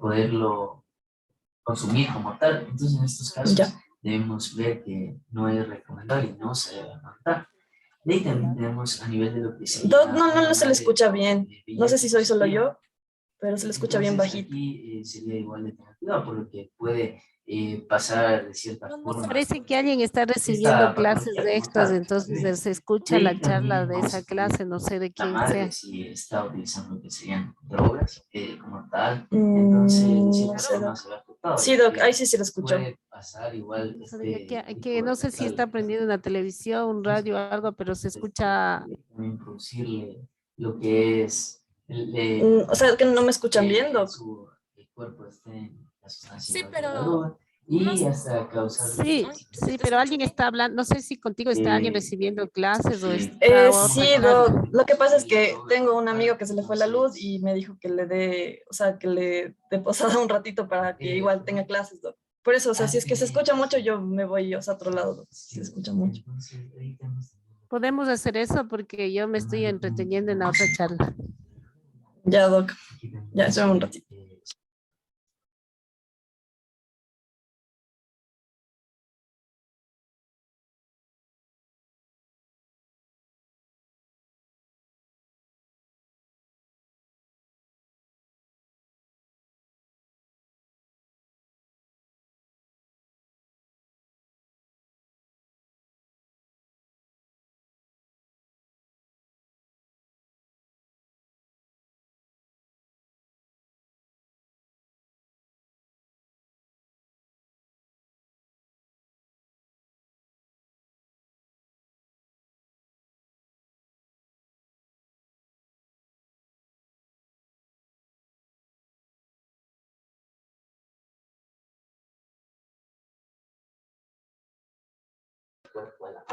poderlo consumir como tal. Entonces, en estos casos, debemos ver que no es recomendable y no se debe aguantar. De ahí también tenemos a nivel de lo que sería... No se le escucha bien. No sé si soy solo yo, pero se le escucha bien bajito. Aquí sería igual de tener cuidado, por lo que puede pasar de cierta forma. Parece que alguien está recibiendo clases de extras, entonces se escucha la charla de esa clase, no sé de quién sea. Si está utilizando lo que serían drogas como tal, entonces de cierta forma se ve afectado. Sí, Doc, ahí sí se lo escuchó. Puede pasar igual. Que no sé si está prendido en la televisión, radio o algo, pero se escucha. También producirle lo que es... o sea, que no me escuchan bien, Doc. El cuerpo esté en la sustancia. Sí, pero... Y hasta causar... Sí, pero alguien está hablando, no sé si contigo está alguien recibiendo clases o está... Sí, Doc, lo que pasa es que tengo un amigo que se le fue la luz y me dijo que le dé, o sea, que le dé posada un ratito para que igual tenga clases, Doc. Por eso, o sea, si es que se escucha mucho, yo me voy, o sea, a otro lado, Doc, si se escucha mucho. Podemos hacer eso porque yo me estoy entreteniendo en la otra charla. Ya, Doc, ya, espera un ratito.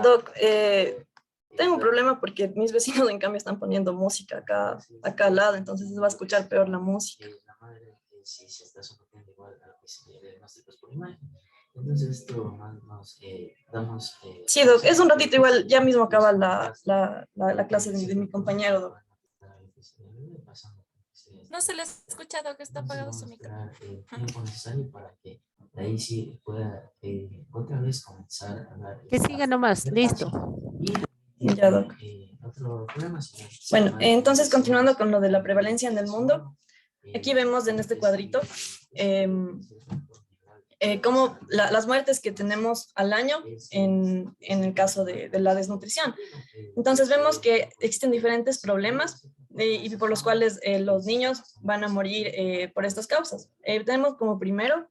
Doc, tengo un problema porque mis vecinos en cambio están poniendo música acá al lado, entonces se va a escuchar peor la música. Si se está sometiendo igual a lo que sería diagnósticos por imagen. Entonces esto nos damos... Sí, Doc, es un ratito igual, ya mismo acaba la clase de mi compañero, Doc. No se les ha escuchado que está apagado su micrófono. Tiempo necesario para que de ahí sí pueda otra vez comenzar a hablar. Que siga nomás, listo. Ya, Doc. Bueno, entonces continuando con lo de la prevalencia en el mundo, aquí vemos en este cuadrito como las muertes que tenemos al año en el caso de la desnutrición. Entonces vemos que existen diferentes problemas y por los cuales los niños van a morir por estas causas. Tenemos como primero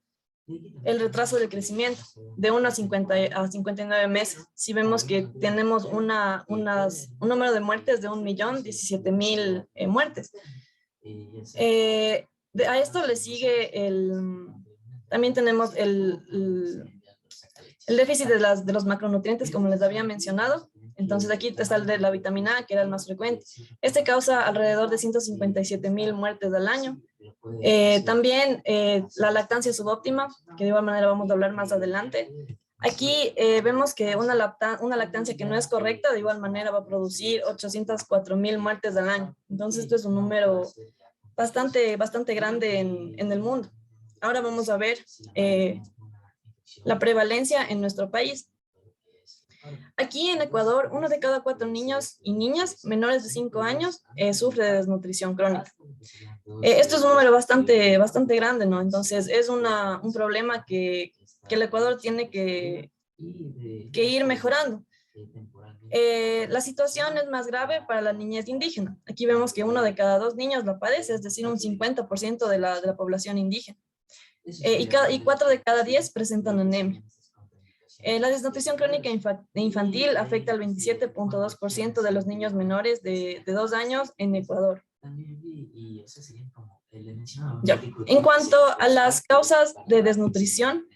el retraso del crecimiento de 1 a 59 meses. Si vemos que tenemos un número de muertes de 1.017.000 muertes. A esto le sigue también tenemos el déficit de los macronutrientes, como les había mencionado. Entonces aquí está el de la vitamina A, que era el más frecuente. Este causa alrededor de 157.000 muertes al año. También la lactancia subóptima, que de igual manera vamos a hablar más adelante. Aquí vemos que una lactancia que no es correcta, de igual manera va a producir 804.000 muertes al año. Entonces esto es un número bastante grande en el mundo. Ahora vamos a ver la prevalencia en nuestro país. Aquí en Ecuador, 1 de cada 4 niños y niñas menores de 5 años sufre de desnutrición crónica. Esto es un número bastante grande, ¿no? Entonces es un problema que el Ecuador tiene que ir mejorando. La situación es más grave para la niñez indígena. Aquí vemos que 1 de cada 2 niños lo padece, es decir, un 50% de la población indígena. Y 4 de cada 10 presentan anemia. La desnutrición crónica infantil afecta al 27.2% de los niños menores de 2 años en Ecuador. Ya. En cuanto a las causas de desnutrición,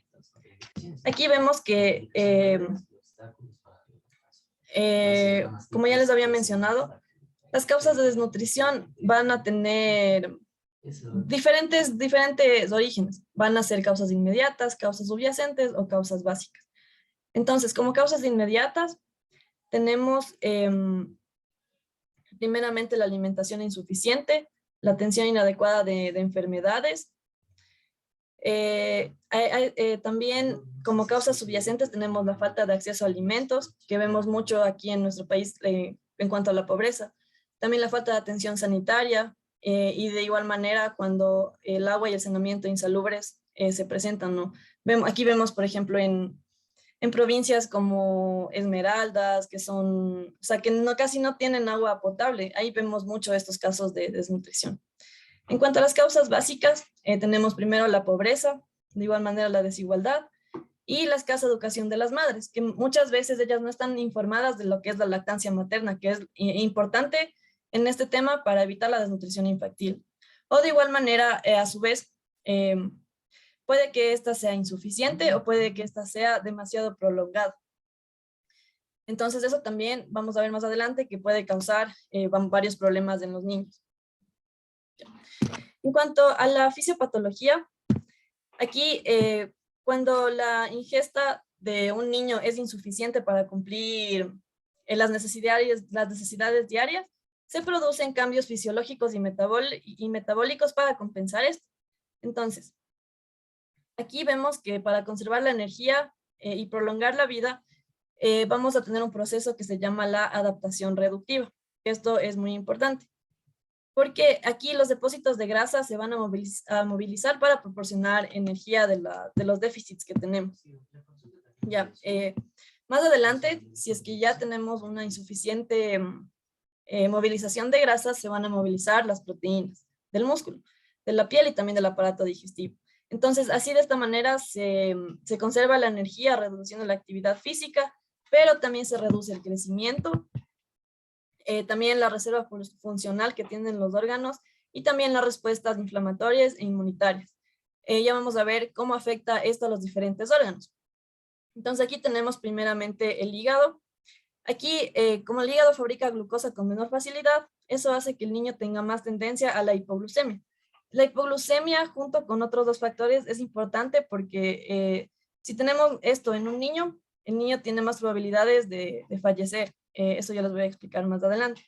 aquí vemos que, como ya les había mencionado, las causas de desnutrición van a tener diferentes orígenes. Van a ser causas inmediatas, causas subyacentes o causas básicas. Entonces, como causas inmediatas, tenemos primeramente la alimentación insuficiente, la atención inadecuada de enfermedades, También como causas subyacentes tenemos la falta de acceso a alimentos, que vemos mucho aquí en nuestro país en cuanto a la pobreza. También la falta de atención sanitaria y de igual manera cuando el agua y el saneamiento insalubres se presentan, ¿no? Aquí vemos, por ejemplo, en provincias como Esmeraldas, que son, o sea, que casi no tienen agua potable. Ahí vemos mucho estos casos de desnutrición. En cuanto a las causas básicas, tenemos primero la pobreza, de igual manera la desigualdad y la escasa educación de las madres, que muchas veces ellas no están informadas de lo que es la lactancia materna, que es importante en este tema para evitar la desnutrición infantil. O de igual manera, a su vez, puede que esta sea insuficiente o puede que esta sea demasiado prolongada. Entonces eso también vamos a ver más adelante que puede causar varios problemas en los niños. En cuanto a la fisiopatología, aquí cuando la ingesta de un niño es insuficiente para cumplir las necesidades diarias, se producen cambios fisiológicos y metabólicos para compensar esto. Entonces, aquí vemos que para conservar la energía y prolongar la vida, vamos a tener un proceso que se llama la adaptación reductiva. Esto es muy importante, porque aquí los depósitos de grasa se van a movilizar para proporcionar energía de los déficits que tenemos. Ya, más adelante, si es que ya tenemos una insuficiente movilización de grasa, se van a movilizar las proteínas del músculo, de la piel y también del aparato digestivo. Entonces, así de esta manera se conserva la energía reduciendo la actividad física, pero también se reduce el crecimiento, también la reserva funcional que tienen los órganos y también las respuestas inflamatorias e inmunitarias. Ya vamos a ver cómo afecta esto a los diferentes órganos. Entonces, aquí tenemos primeramente el hígado. Aquí, como el hígado fabrica glucosa con menor facilidad, eso hace que el niño tenga más tendencia a la hipoglucemia. La hipoglucemia, junto con otros dos factores, es importante porque si tenemos esto en un niño, el niño tiene más probabilidades de fallecer. Eso ya les voy a explicar más adelante.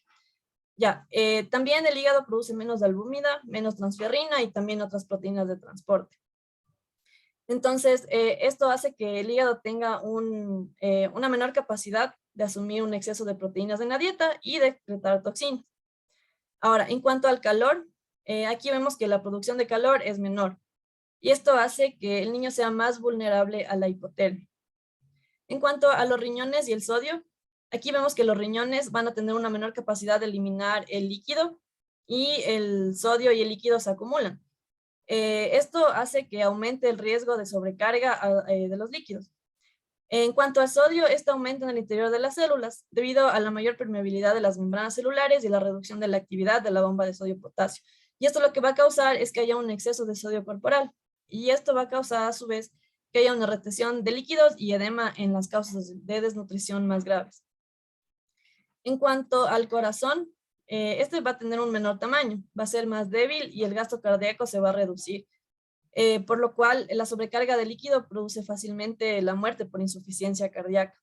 Ya, también el hígado produce menos albúmina, menos transferrina y también otras proteínas de transporte. Entonces, esto hace que el hígado tenga una menor capacidad de asumir un exceso de proteínas en la dieta y de excretar toxinas. Ahora, en cuanto al calor, aquí vemos que la producción de calor es menor y esto hace que el niño sea más vulnerable a la hipotermia. En cuanto a los riñones y el sodio, aquí vemos que los riñones van a tener una menor capacidad de eliminar el líquido y el sodio y el líquido se acumulan. Esto hace que aumente el riesgo de sobrecarga de los líquidos. En cuanto al sodio, este aumenta en el interior de las células debido a la mayor permeabilidad de las membranas celulares y la reducción de la actividad de la bomba de sodio-potasio. Y esto lo que va a causar es que haya un exceso de sodio corporal. Y esto va a causar a su vez que haya una retención de líquidos y edema en las causas de desnutrición más graves. En cuanto al corazón, este va a tener un menor tamaño, va a ser más débil y el gasto cardíaco se va a reducir. Por lo cual la sobrecarga de líquido produce fácilmente la muerte por insuficiencia cardíaca.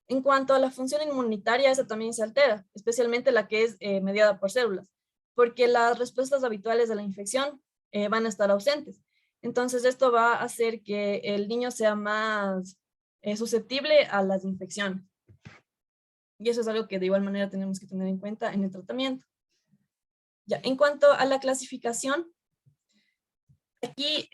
En cuanto a la función inmunitaria, esa también se altera, especialmente la que es mediada por células, porque las respuestas habituales a la infección van a estar ausentes. Entonces esto va a hacer que el niño sea más susceptible a las infecciones. Y eso es algo que de igual manera tenemos que tener en cuenta en el tratamiento. Ya, en cuanto a la clasificación, aquí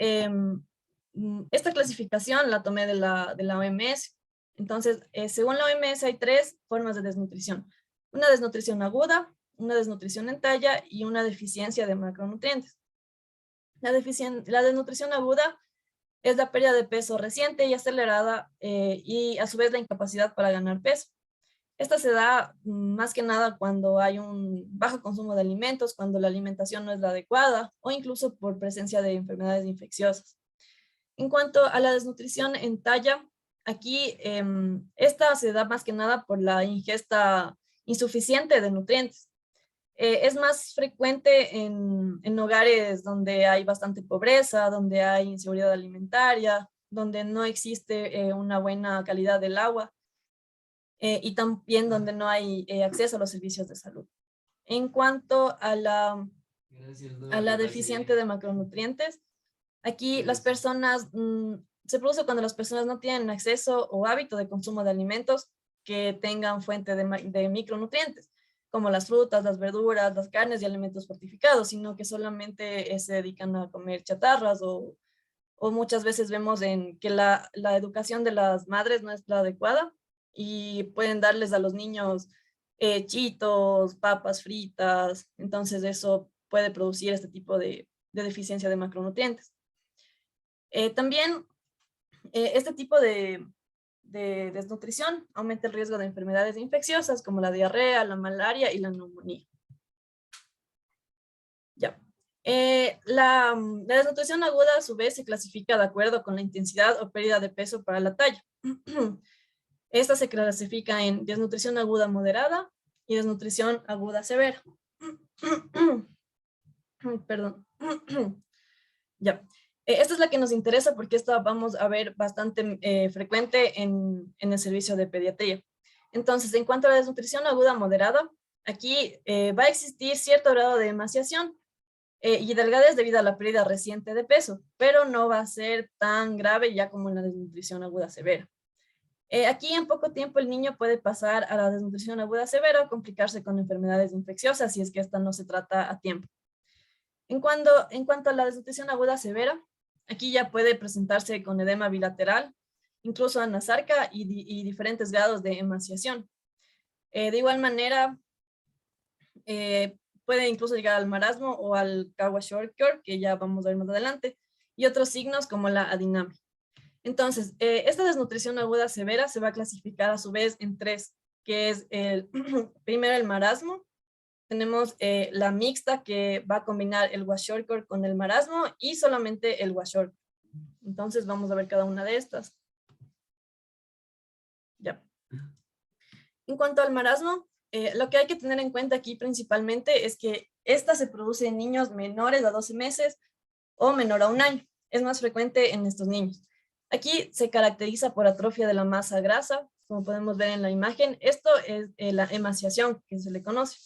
esta clasificación la tomé de la OMS. Entonces, según la OMS hay 3 formas de desnutrición. Una desnutrición aguda, una desnutrición en talla y una deficiencia de macronutrientes. La desnutrición aguda es la pérdida de peso reciente y acelerada y a su vez la incapacidad para ganar peso. Esta se da más que nada cuando hay un bajo consumo de alimentos, cuando la alimentación no es la adecuada o incluso por presencia de enfermedades infecciosas. En cuanto a la desnutrición en talla, aquí esta se da más que nada por la ingesta insuficiente de nutrientes. Es más frecuente en hogares donde hay bastante pobreza, donde hay inseguridad alimentaria, donde no existe una buena calidad del agua. Y también donde no hay acceso a los servicios de salud. En cuanto a la deficiente de macronutrientes, Aquí las personas, se produce cuando las personas no tienen acceso o hábito de consumo de alimentos que tengan fuente de micronutrientes, como las frutas, las verduras, las carnes y alimentos fortificados, sino que solamente se dedican a comer chatarras o muchas veces vemos en que la educación de las madres no es la adecuada y pueden darles a los niños chitos, papas fritas, entonces eso puede producir este tipo de deficiencia de macronutrientes. También este tipo de desnutrición aumenta el riesgo de enfermedades infecciosas como la diarrea, la malaria y la neumonía. Ya. La desnutrición aguda a su vez se clasifica de acuerdo con la intensidad o pérdida de peso para la talla. Esta se clasifica en desnutrición aguda moderada y desnutrición aguda severa. Perdón. Ya. Esta es la que nos interesa porque esta vamos a ver bastante frecuente en el servicio de pediatría. Entonces, en cuanto a la desnutrición aguda moderada, aquí va a existir cierto grado de emaciación y delgadez debido a la pérdida reciente de peso, pero no va a ser tan grave ya como en la desnutrición aguda severa. Aquí en poco tiempo el niño puede pasar a la desnutrición aguda severa o complicarse con enfermedades infecciosas si es que esta no se trata a tiempo. En cuanto a la desnutrición aguda severa, aquí ya puede presentarse con edema bilateral, incluso anasarca y diferentes grados de emaciación. De igual manera, puede incluso llegar al marasmo o al Kwashiorkor, que ya vamos a ver más adelante, y otros signos como la adinamia. Entonces, esta desnutrición aguda severa se va a clasificar a su vez en tres, que es primero el marasmo, tenemos la mixta que va a combinar el Kwashiorkor con el marasmo y solamente el Kwashiorkor. Entonces vamos a ver cada una de estas. Ya. En cuanto al marasmo, lo que hay que tener en cuenta aquí principalmente es que esta se produce en niños menores a 12 meses o menor a 1 año. Es más frecuente en estos niños. Aquí se caracteriza por atrofia de la masa grasa, como podemos ver en la imagen. Esto es la emaciación que se le conoce.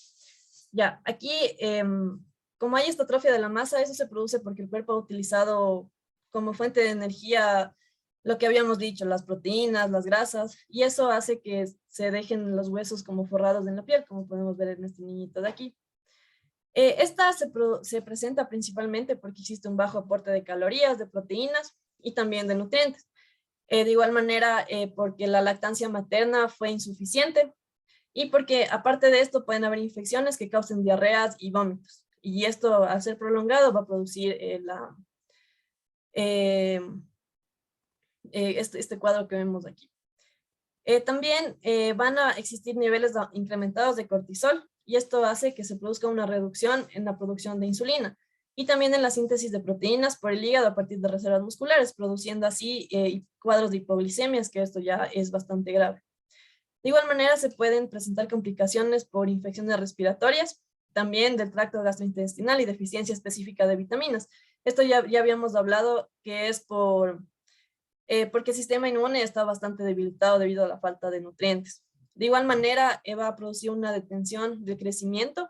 Ya, aquí, como hay esta atrofia de la masa, eso se produce porque el cuerpo ha utilizado como fuente de energía lo que habíamos dicho, las proteínas, las grasas, y eso hace que se dejen los huesos como forrados en la piel, como podemos ver en este niñito de aquí. Esta se presenta principalmente porque existe un bajo aporte de calorías, de proteínas y también de nutrientes. De igual manera, porque la lactancia materna fue insuficiente y porque aparte de esto pueden haber infecciones que causen diarreas y vómitos. Y esto al ser prolongado va a producir este cuadro que vemos aquí. También van a existir niveles incrementados de cortisol y esto hace que se produzca una reducción en la producción de insulina y también en la síntesis de proteínas por el hígado a partir de reservas musculares, produciendo así cuadros de hipoglicemias, que esto ya es bastante grave. De igual manera se pueden presentar complicaciones por infecciones respiratorias, también del tracto gastrointestinal y deficiencia específica de vitaminas. Esto ya habíamos hablado que es porque el sistema inmune está bastante debilitado debido a la falta de nutrientes. De igual manera, va a producir una detención del crecimiento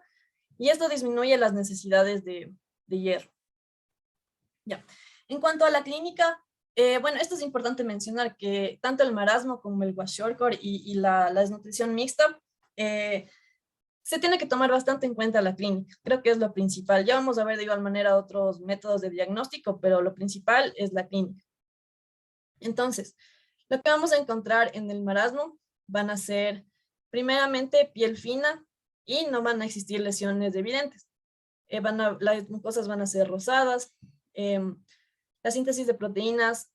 y esto disminuye las necesidades de hierro. Ya. En cuanto a la clínica, bueno, esto es importante mencionar que tanto el marasmo como el Kwashiorkor y la desnutrición mixta se tiene que tomar bastante en cuenta la clínica. Creo que es lo principal. Ya vamos a ver de igual manera otros métodos de diagnóstico, pero lo principal es la clínica. Entonces, lo que vamos a encontrar en el marasmo van a ser primeramente piel fina y no van a existir lesiones evidentes. Las mucosas van a ser rosadas. La síntesis de proteínas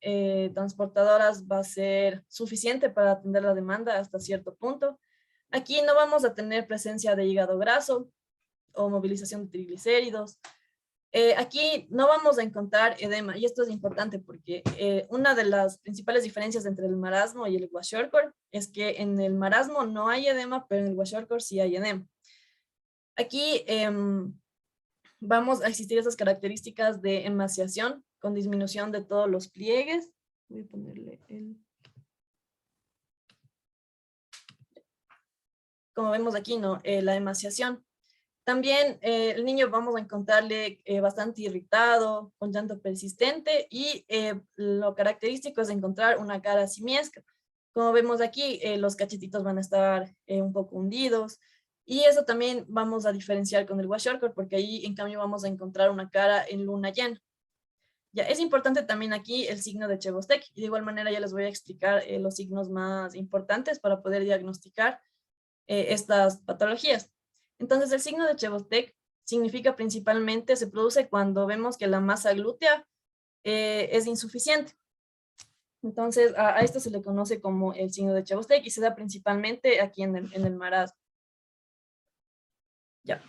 transportadoras va a ser suficiente para atender la demanda hasta cierto punto. Aquí no vamos a tener presencia de hígado graso o movilización de triglicéridos. Aquí no vamos a encontrar edema, y esto es importante porque una de las principales diferencias entre el marasmo y el Kwashiorkor es que en el marasmo no hay edema, pero en el Kwashiorkor sí hay edema. Aquí vamos a existir esas características de emaciación con disminución de todos los pliegues. Voy a ponerle el... Como vemos aquí, ¿no? La emaciación. También el niño vamos a encontrarle bastante irritado, con llanto persistente y lo característico es encontrar una cara simiesca. Como vemos aquí, los cachetitos van a estar un poco hundidos y eso también vamos a diferenciar con el kwashiorkor porque ahí en cambio vamos a encontrar una cara en luna llena. Ya, es importante también aquí el signo de Chebostek y de igual manera ya les voy a explicar los signos más importantes para poder diagnosticar estas patologías. Entonces, el signo de Chebostek significa principalmente, se produce cuando vemos que la masa glútea es insuficiente. Entonces, a esto se le conoce como el signo de Chebostek y se da principalmente aquí en el marasmo. Ya.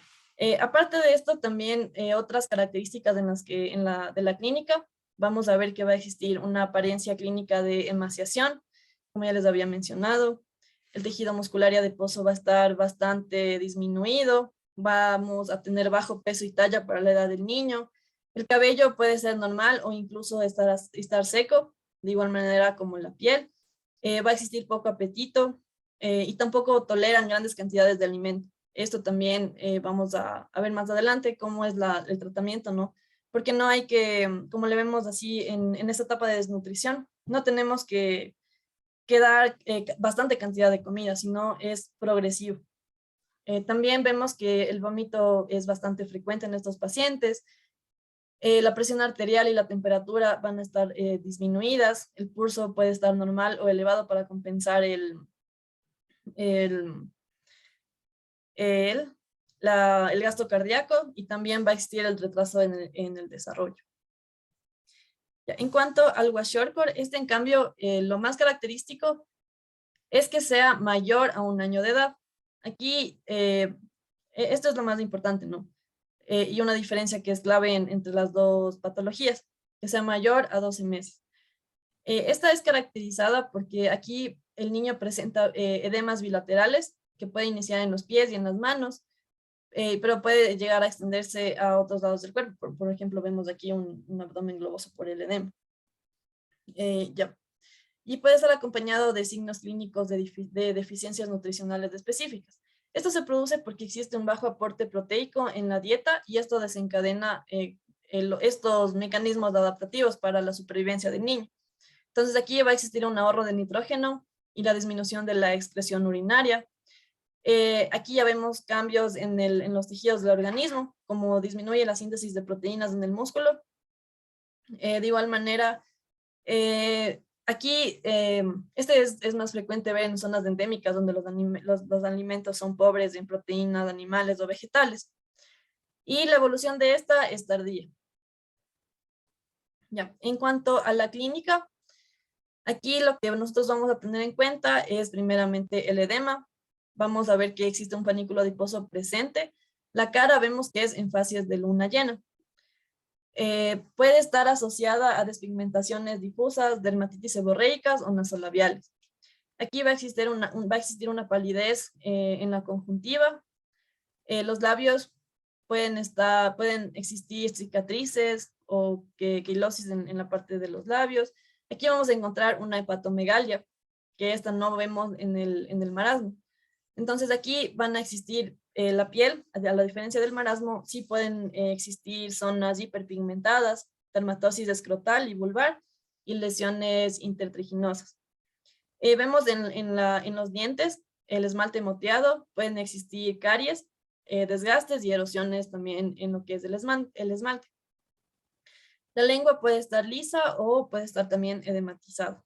Aparte de esto, también otras características en las que, de la clínica, vamos a ver que va a existir una apariencia clínica de emaciación, como ya les había mencionado. El tejido muscular y adiposo va a estar bastante disminuido. Vamos a tener bajo peso y talla para la edad del niño. El cabello puede ser normal o incluso estar seco, de igual manera como la piel. Va a existir poco apetito y tampoco toleran grandes cantidades de alimento. Esto también vamos a ver más adelante cómo es el tratamiento, ¿no? Porque no hay que, como le vemos así en esta etapa de desnutrición, no tenemos que dar bastante cantidad de comida, sino es progresivo. También vemos que el vómito es bastante frecuente en estos pacientes. La presión arterial y la temperatura van a estar disminuidas. El pulso puede estar normal o elevado para compensar el gasto cardíaco y también va a existir el retraso en el desarrollo. Ya, en cuanto al kwashiorkor, en cambio, lo más característico es que sea mayor a 1 año de edad. Aquí, esto es lo más importante, ¿no? Y una diferencia que es clave entre las dos patologías, que sea mayor a 12 meses. Esta es caracterizada porque aquí el niño presenta edemas bilaterales que puede iniciar en los pies y en las manos, pero puede llegar a extenderse a otros lados del cuerpo. Por ejemplo, vemos aquí un abdomen globoso por el edema. Ya. Y puede estar acompañado de signos clínicos de deficiencias nutricionales específicas. Esto se produce porque existe un bajo aporte proteico en la dieta y esto desencadena estos mecanismos adaptativos para la supervivencia del niño. Entonces aquí va a existir un ahorro de nitrógeno y la disminución de la excreción urinaria. Aquí ya vemos cambios en los tejidos del organismo, como disminuye la síntesis de proteínas en el músculo. De igual manera, aquí, es más frecuente ver en zonas endémicas donde los alimentos son pobres en proteínas animales o vegetales. Y la evolución de esta es tardía. Ya, en cuanto a la clínica, aquí lo que nosotros vamos a tener en cuenta es primeramente el edema. Vamos a ver que existe un panículo adiposo presente. La cara vemos que es en fases de luna llena. Puede estar asociada a despigmentaciones difusas, dermatitis seborreicas o nasolabiales. Aquí va a existir una palidez en la conjuntiva. Los labios pueden existir cicatrices o quilosis en la parte de los labios. Aquí vamos a encontrar una hepatomegalia, que esta no vemos en el marasmo. Entonces aquí van a existir la piel, a la diferencia del marasmo, sí pueden existir zonas hiperpigmentadas, dermatosis escrotal y vulvar y lesiones intertriginosas. Vemos en los dientes el esmalte moteado, pueden existir caries, desgastes y erosiones también en lo que es el esmalte. La lengua puede estar lisa o puede estar también edematizada.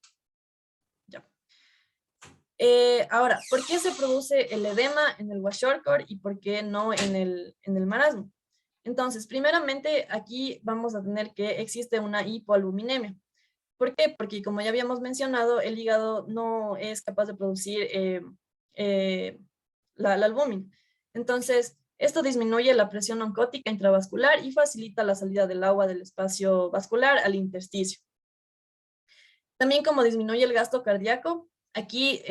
Ahora, ¿por qué se produce el edema en el kwashiorkor y por qué no en el marasmo? Entonces, primeramente, aquí vamos a tener que existe una hipoalbuminemia. ¿Por qué? Porque como ya habíamos mencionado, el hígado no es capaz de producir la albúmina. Entonces, esto disminuye la presión oncótica intravascular y facilita la salida del agua del espacio vascular al intersticio. También como disminuye el gasto cardíaco, aquí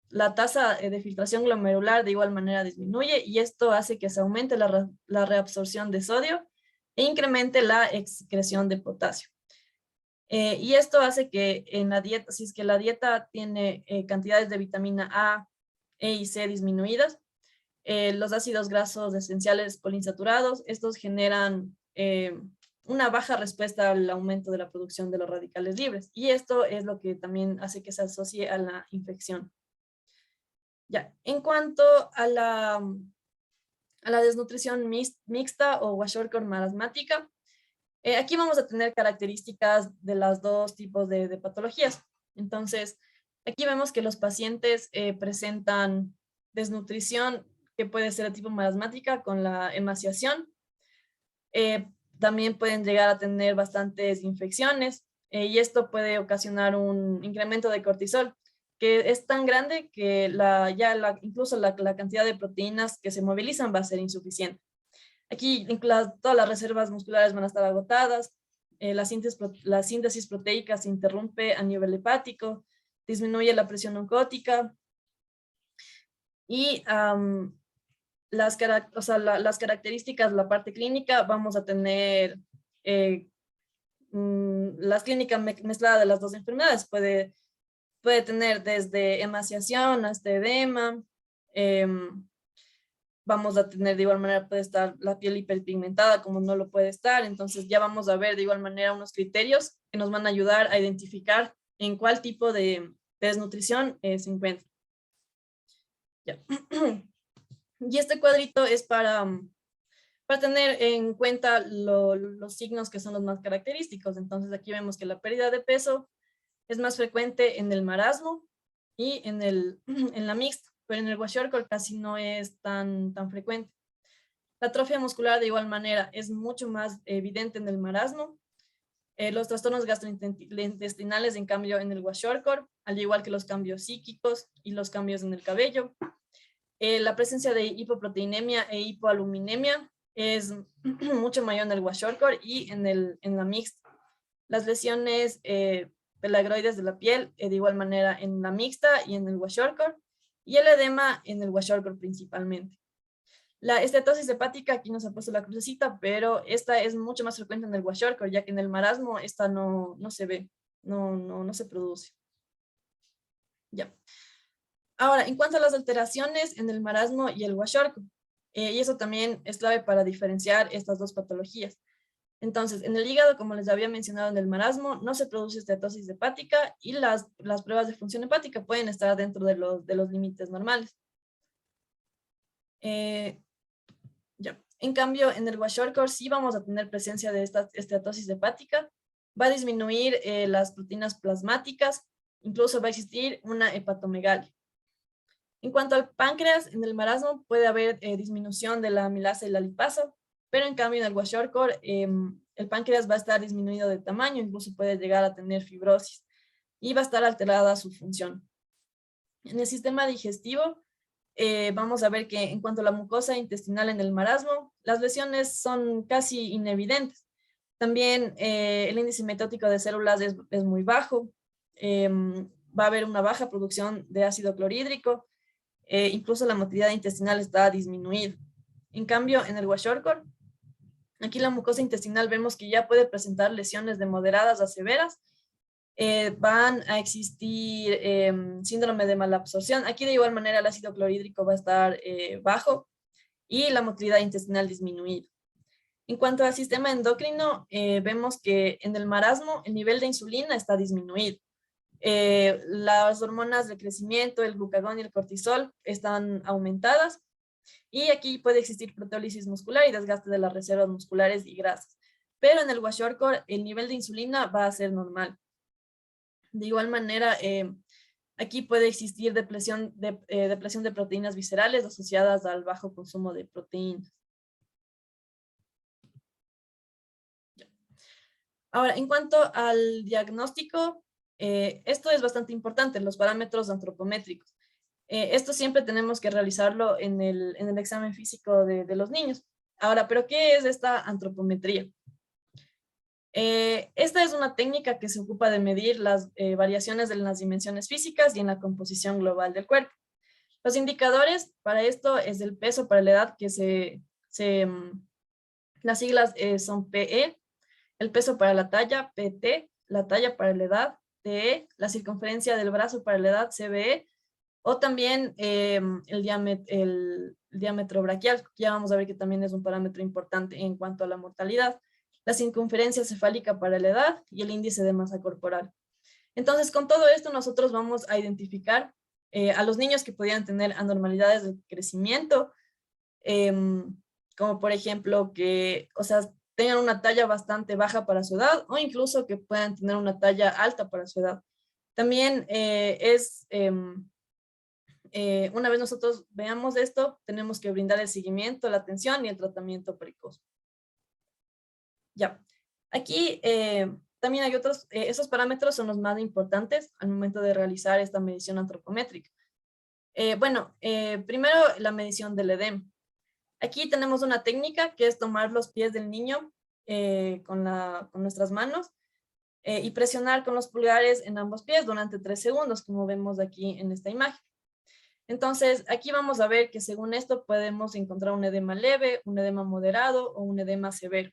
la tasa de filtración glomerular de igual manera disminuye y esto hace que se aumente la reabsorción de sodio e incremente la excreción de potasio. Y esto hace que en la dieta, si es que la dieta tiene cantidades de vitamina A, E y C disminuidas, los ácidos grasos esenciales poliinsaturados. Estos generan una baja respuesta al aumento de la producción de los radicales libres. Y esto es lo que también hace que se asocie a la infección. Ya, en cuanto a la desnutrición mixta o kwashiorkor marasmática, aquí vamos a tener características de los dos tipos de patologías. Entonces, aquí vemos que los pacientes presentan desnutrición que puede ser de tipo marasmática con la emaciación. También pueden llegar a tener bastantes infecciones y esto puede ocasionar un incremento de cortisol que es tan grande que incluso la cantidad de proteínas que se movilizan va a ser insuficiente. Aquí todas las reservas musculares van a estar agotadas, la síntesis proteica se interrumpe a nivel hepático, disminuye la presión oncótica y las características, la parte clínica, vamos a tener las clínicas mezcladas de las dos enfermedades. Puede tener desde emaciación hasta edema. Vamos a tener de igual manera, puede estar la piel hiperpigmentada como no lo puede estar. Entonces ya vamos a ver de igual manera unos criterios que nos van a ayudar a identificar en cuál tipo de desnutrición se encuentra. Ya. Y este cuadrito es para tener en cuenta los signos que son los más característicos. Entonces aquí vemos que la pérdida de peso es más frecuente en el marasmo y en la mixta, pero en el kwashiorkor casi no es tan frecuente. La atrofia muscular de igual manera es mucho más evidente en el marasmo. Los trastornos gastrointestinales, en cambio, en el kwashiorkor, al igual que los cambios psíquicos y los cambios en el cabello. La presencia de hipoproteinemia e hipoaluminemia es mucho mayor en el kwashiorkor y en la mixta. Las lesiones pelagroides de la piel, de igual manera en la mixta y en el kwashiorkor, y el edema en el kwashiorkor principalmente. La estetosis hepática, aquí nos ha puesto la crucecita, pero esta es mucho más frecuente en el kwashiorkor, ya que en el marasmo esta no se ve, no se produce. Ya. Ahora, en cuanto a las alteraciones en el marasmo y el kwashiorkor, y eso también es clave para diferenciar estas dos patologías. Entonces, en el hígado, como les había mencionado en el marasmo, no se produce estetosis hepática y las pruebas de función hepática pueden estar dentro de los límites normales. Ya. En cambio, en el kwashiorkor sí vamos a tener presencia de esta estetosis hepática, va a disminuir las proteínas plasmáticas, incluso va a existir una hepatomegalia. En cuanto al páncreas, en el marasmo puede haber disminución de la amilasa y la lipasa, pero en cambio en el kwashiorkor el páncreas va a estar disminuido de tamaño, incluso puede llegar a tener fibrosis y va a estar alterada su función. En el sistema digestivo vamos a ver que en cuanto a la mucosa intestinal en el marasmo, las lesiones son casi inevidentes. También el índice mitótico de células es muy bajo, va a haber una baja producción de ácido clorhídrico, incluso la motilidad intestinal está disminuida. En cambio, en el kwashiorkor, aquí la mucosa intestinal vemos que ya puede presentar lesiones de moderadas a severas, van a existir síndrome de malabsorción. Aquí de igual manera el ácido clorhídrico va a estar bajo y la motilidad intestinal disminuida. En cuanto al sistema endocrino, vemos que en el marasmo el nivel de insulina está disminuido. Las hormonas de crecimiento, el glucagón y el cortisol están aumentadas y aquí puede existir proteólisis muscular y desgaste de las reservas musculares y grasas. Pero en el kwashiorkor el nivel de insulina va a ser normal. De igual manera, aquí puede existir depresión de proteínas viscerales asociadas al bajo consumo de proteínas. Ahora, en cuanto al diagnóstico, esto es bastante importante, los parámetros antropométricos. Esto siempre tenemos que realizarlo en el examen físico de los niños. Ahora, ¿pero qué es esta antropometría? Esta es una técnica que se ocupa de medir las variaciones en las dimensiones físicas y en la composición global del cuerpo. Los indicadores para esto es el peso para la edad, que las siglas son PE, el peso para la talla, PT, la talla para la edad, TE, la circunferencia del brazo para la edad, CBE, O también el diámetro braquial, ya vamos a ver que también es un parámetro importante en cuanto a la mortalidad, la circunferencia cefálica para la edad y el índice de masa corporal. Entonces, con todo esto nosotros vamos a identificar a los niños que podían tener anormalidades de crecimiento, como por ejemplo que, o sea, tengan una talla bastante baja para su edad o incluso que puedan tener una talla alta para su edad. También una vez nosotros veamos esto, tenemos que brindar el seguimiento, la atención y el tratamiento precoz. Ya, aquí también hay otros, esos parámetros son los más importantes al momento de realizar esta medición antropométrica. Primero la medición del edema. Aquí tenemos una técnica que es tomar los pies del niño con nuestras manos y presionar con los pulgares en ambos pies durante 3 segundos, como vemos aquí en esta imagen. Entonces, aquí vamos a ver que según esto podemos encontrar un edema leve, un edema moderado o un edema severo.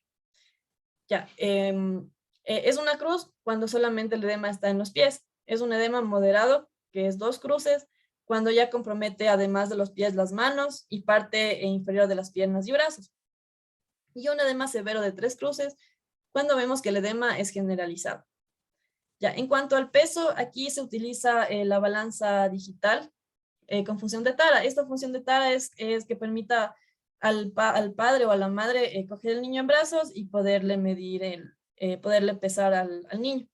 Ya, es una cruz cuando solamente el edema está en los pies. Es un edema moderado, que es 2 cruces, cuando ya compromete además de los pies las manos y parte inferior de las piernas y brazos. Y un edema severo de 3 cruces, cuando vemos que el edema es generalizado. Ya, en cuanto al peso, aquí se utiliza la balanza digital con función de tara. Esta función de tara es que permita al padre o a la madre coger el niño en brazos y poderle medir, poderle pesar al niño.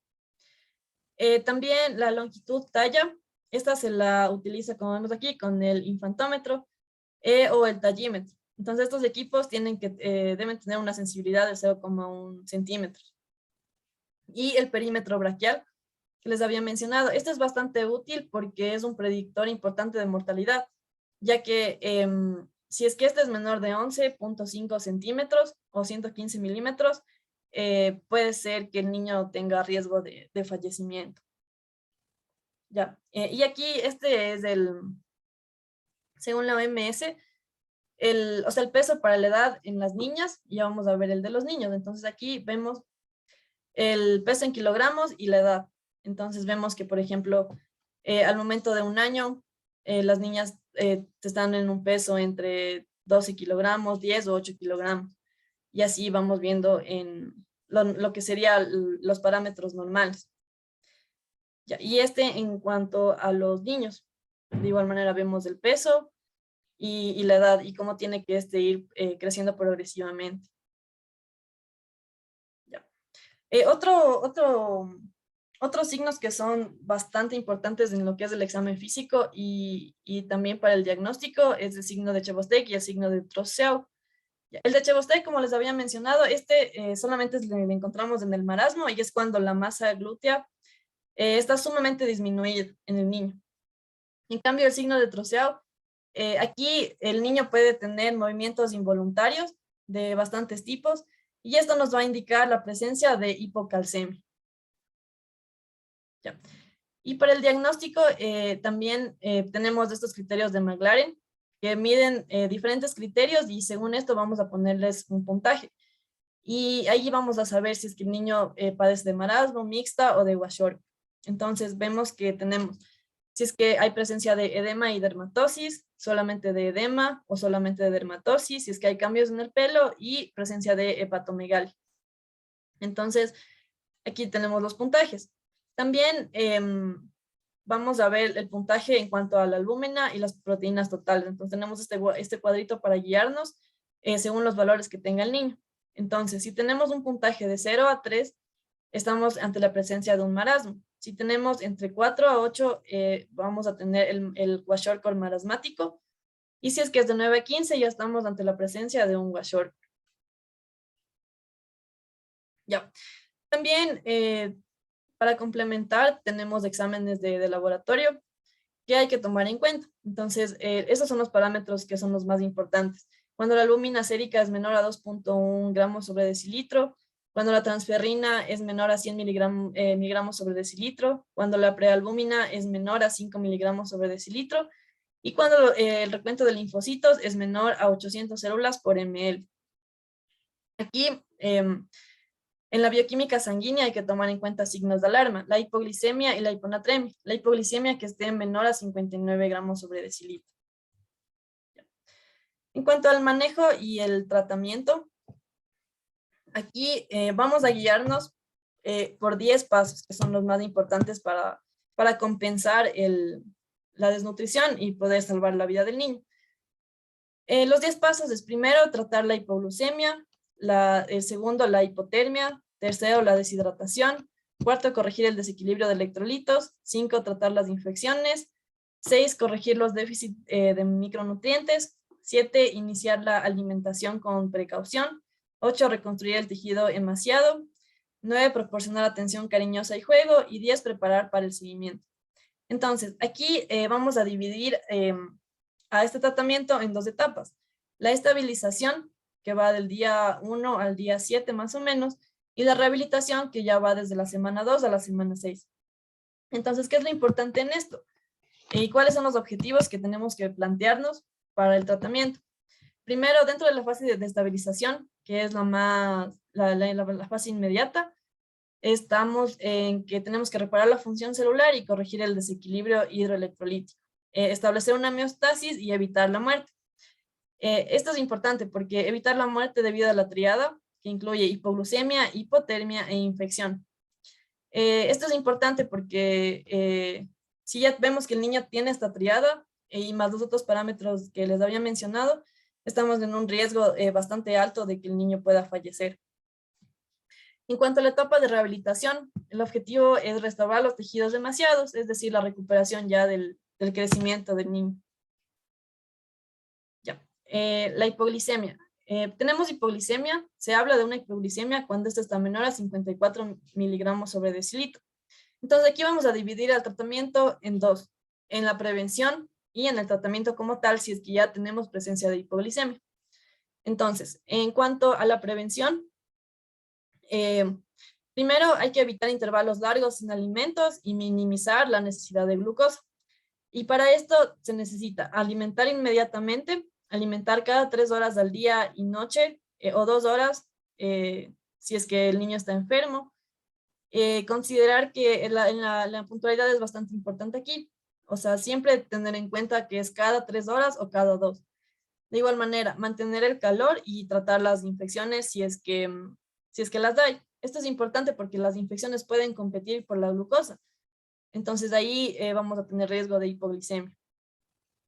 También la longitud talla, esta se la utiliza, como vemos aquí, con el infantómetro o el tallímetro. Entonces estos equipos deben tener una sensibilidad de 0,1 centímetros. Y el perímetro braquial, que les había mencionado. Este es bastante útil porque es un predictor importante de mortalidad, ya que si es que este es menor de 11,5 centímetros o 115 milímetros, puede ser que el niño tenga riesgo de fallecimiento. Ya. Y aquí este es según la OMS, el peso para la edad en las niñas, ya vamos a ver el de los niños. Entonces aquí vemos el peso en kilogramos y la edad. Entonces vemos que, por ejemplo, al momento de 1 año, las niñas están en un peso entre 12 kilogramos, 10 o 8 kilogramos. Y así vamos viendo en lo que serían los parámetros normales. Ya, y en cuanto a los niños, de igual manera vemos el peso y la edad y cómo tiene que ir creciendo progresivamente. Ya. Otros signos que son bastante importantes en lo que es el examen físico y también para el diagnóstico es el signo de Chebostek y el signo de Trousseau. El de Chebostek, como les había mencionado, solamente le encontramos en el marasmo y es cuando la masa glútea está sumamente disminuida en el niño. En cambio, el signo de Trousseau, aquí el niño puede tener movimientos involuntarios de bastantes tipos y esto nos va a indicar la presencia de hipocalcemia. Ya. Y para el diagnóstico también tenemos estos criterios de Maclaren que miden diferentes criterios y según esto vamos a ponerles un puntaje. Y ahí vamos a saber si es que el niño padece de marasmo, mixta o de Kwashiorkor. Entonces vemos que tenemos, si es que hay presencia de edema y dermatosis, solamente de edema o solamente de dermatosis, si es que hay cambios en el pelo y presencia de hepatomegalia. Entonces, aquí tenemos los puntajes. También vamos a ver el puntaje en cuanto a la albúmina y las proteínas totales. Entonces tenemos este cuadrito para guiarnos según los valores que tenga el niño. Entonces, si tenemos un puntaje de 0 a 3, estamos ante la presencia de un marasmo. Si tenemos entre 4 a 8, vamos a tener el Kwashiorkor marasmático. Y si es que es de 9 a 15, ya estamos ante la presencia de un Kwashiorkor. Ya. También, para complementar, tenemos exámenes de laboratorio que hay que tomar en cuenta. Entonces, esos son los parámetros que son los más importantes. Cuando la albúmina sérica es menor a 2,1 gramos sobre decilitro, cuando la transferrina es menor a 100 miligramos sobre decilitro, cuando la prealbúmina es menor a 5 miligramos sobre decilitro, y cuando el recuento de linfocitos es menor a 800 células por ml. Aquí En la bioquímica sanguínea hay que tomar en cuenta signos de alarma, la hipoglicemia y la hiponatremia. La hipoglicemia que esté menor a 59 gramos sobre decilitro. En cuanto al manejo y el tratamiento, aquí vamos a guiarnos por 10 pasos, que son los más importantes para compensar la desnutrición y poder salvar la vida del niño. Los 10 pasos es primero tratar la hipoglucemia, el segundo la hipotermia, tercero la deshidratación, cuarto corregir el desequilibrio de electrolitos, 5 tratar las infecciones, 6 corregir los déficits de micronutrientes, 7 iniciar la alimentación con precaución, 8 reconstruir el tejido emaciado, 9 proporcionar atención cariñosa y juego y 10 preparar para el seguimiento. Entonces, aquí vamos a dividir a este tratamiento en 2 etapas. La estabilización, que va del día 1 al día 7 más o menos, y la rehabilitación, que ya va desde la semana 2 a la semana 6. Entonces, ¿qué es lo importante en esto? ¿Y cuáles son los objetivos que tenemos que plantearnos para el tratamiento? Primero, dentro de la fase de estabilización, que es la fase inmediata, estamos en que tenemos que reparar la función celular y corregir el desequilibrio hidroelectrolítico, establecer una homeostasis y evitar la muerte. Esto es importante porque evitar la muerte debido a la triada, que incluye hipoglucemia, hipotermia e infección. Esto es importante porque si ya vemos que el niño tiene esta triada y más los otros parámetros que les había mencionado, estamos en un riesgo bastante alto de que el niño pueda fallecer. En cuanto a la etapa de rehabilitación, el objetivo es restaurar los tejidos emaciados, es decir, la recuperación ya del crecimiento del niño. Ya. La hipoglicemia. Tenemos hipoglicemia, se habla de una hipoglicemia cuando esta está menor a 54 miligramos sobre decilitro. Entonces aquí vamos a dividir el tratamiento en 2, en la prevención y en el tratamiento como tal, si es que ya tenemos presencia de hipoglicemia. Entonces, en cuanto a la prevención, primero hay que evitar intervalos largos sin alimentos y minimizar la necesidad de glucosa. Y para esto se necesita alimentar inmediatamente, alimentar cada 3 horas al día y noche, o 2 horas, si es que el niño está enfermo. Considerar que la puntualidad es bastante importante aquí. O sea, siempre tener en cuenta que es cada 3 horas o cada 2. De igual manera, mantener el calor y tratar las infecciones si es que las hay. Esto es importante porque las infecciones pueden competir por la glucosa. Entonces ahí vamos a tener riesgo de hipoglicemia.